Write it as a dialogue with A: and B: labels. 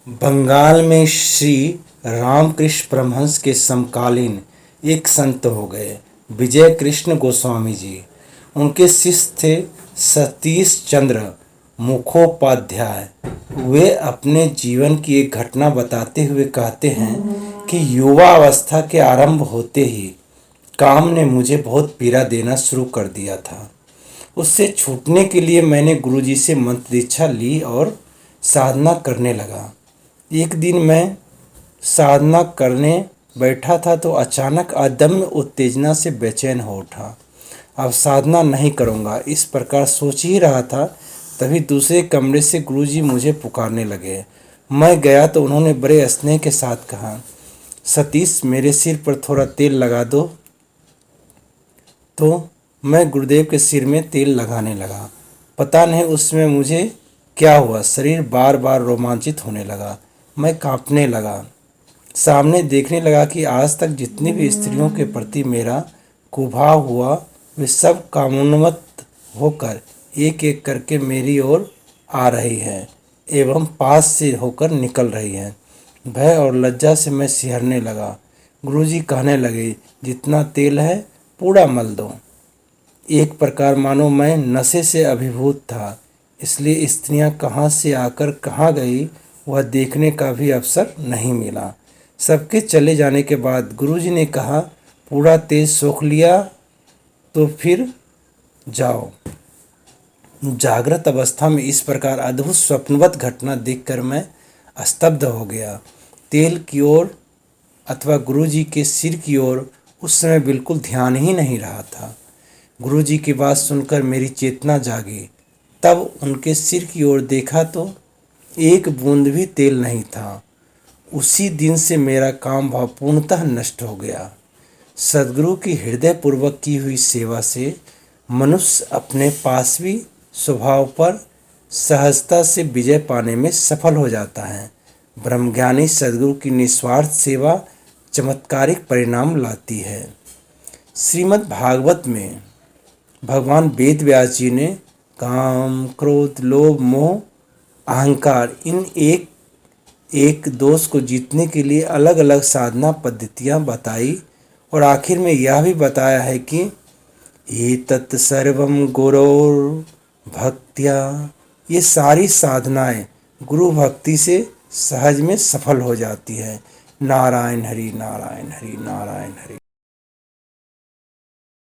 A: बंगाल में श्री रामकृष्ण परमहंस के समकालीन एक संत हो गए, विजय कृष्ण गोस्वामी जी। उनके शिष्य थे सतीश चंद्र मुखोपाध्याय। वे अपने जीवन की एक घटना बताते हुए कहते हैं कि युवा अवस्था के आरंभ होते ही काम ने मुझे बहुत पीड़ा देना शुरू कर दिया था। उससे छूटने के लिए मैंने गुरुजी से मंत्र दीक्षा ली और साधना करने लगा। एक दिन मैं साधना करने बैठा था तो अचानक अदम्य उत्तेजना से बेचैन हो उठा। अब साधना नहीं करूँगा, इस प्रकार सोच ही रहा था, तभी दूसरे कमरे से गुरुजी मुझे पुकारने लगे। मैं गया तो उन्होंने बड़े स्नेह के साथ कहा, सतीश मेरे सिर पर थोड़ा तेल लगा दो। तो मैं गुरुदेव के सिर में तेल लगाने लगा। पता नहीं उसमें मुझे क्या हुआ, शरीर बार बार रोमांचित होने लगा। मैं कांपने लगा, सामने देखने लगा कि आज तक जितनी भी स्त्रियों के प्रति मेरा कुभाव हुआ वे सब कामोन्मत्त होकर एक एक करके मेरी ओर आ रही हैं एवं पास से होकर निकल रही हैं। भय और लज्जा से मैं सिहरने लगा। गुरुजी कहने लगे, जितना तेल है पूरा मल दो। एक प्रकार मानो मैं नशे से अभिभूत था, इसलिए स्त्रियां कहाँ से आकर कहाँ गई वह देखने का भी अवसर नहीं मिला। सबके चले जाने के बाद गुरुजी ने कहा, पूरा तेल सोख लिया तो फिर जाओ। जागृत अवस्था में इस प्रकार अद्भुत स्वप्नवत घटना देखकर मैं स्तब्ध हो गया। तेल की ओर अथवा गुरुजी के सिर की ओर उस समय बिल्कुल ध्यान ही नहीं रहा था। गुरुजी की बात सुनकर मेरी चेतना जागी। तब उनके सिर की ओर देखा तो एक बूंद भी तेल नहीं था। उसी दिन से मेरा काम भाव पूर्णतः नष्ट हो गया। सद्गुरु की हृदयपूर्वक की हुई सेवा से मनुष्य अपने पासवी स्वभाव पर सहजता से विजय पाने में सफल हो जाता है। ब्रह्मज्ञानी सद्गुरु की निस्वार्थ सेवा चमत्कारिक परिणाम लाती है। श्रीमद् भागवत में भगवान वेद व्यास जी ने काम, क्रोध, लोभ, मोह, अहंकार इन एक एक दोष को जीतने के लिए अलग अलग साधना पद्धतियां बताई और आखिर में यह भी बताया है कि एतत् सर्वं गुरोर भक्त्या, ये सारी साधनाएं गुरु भक्ति से सहज में सफल हो जाती है। नारायण हरि नारायण हरि नारायण हरि।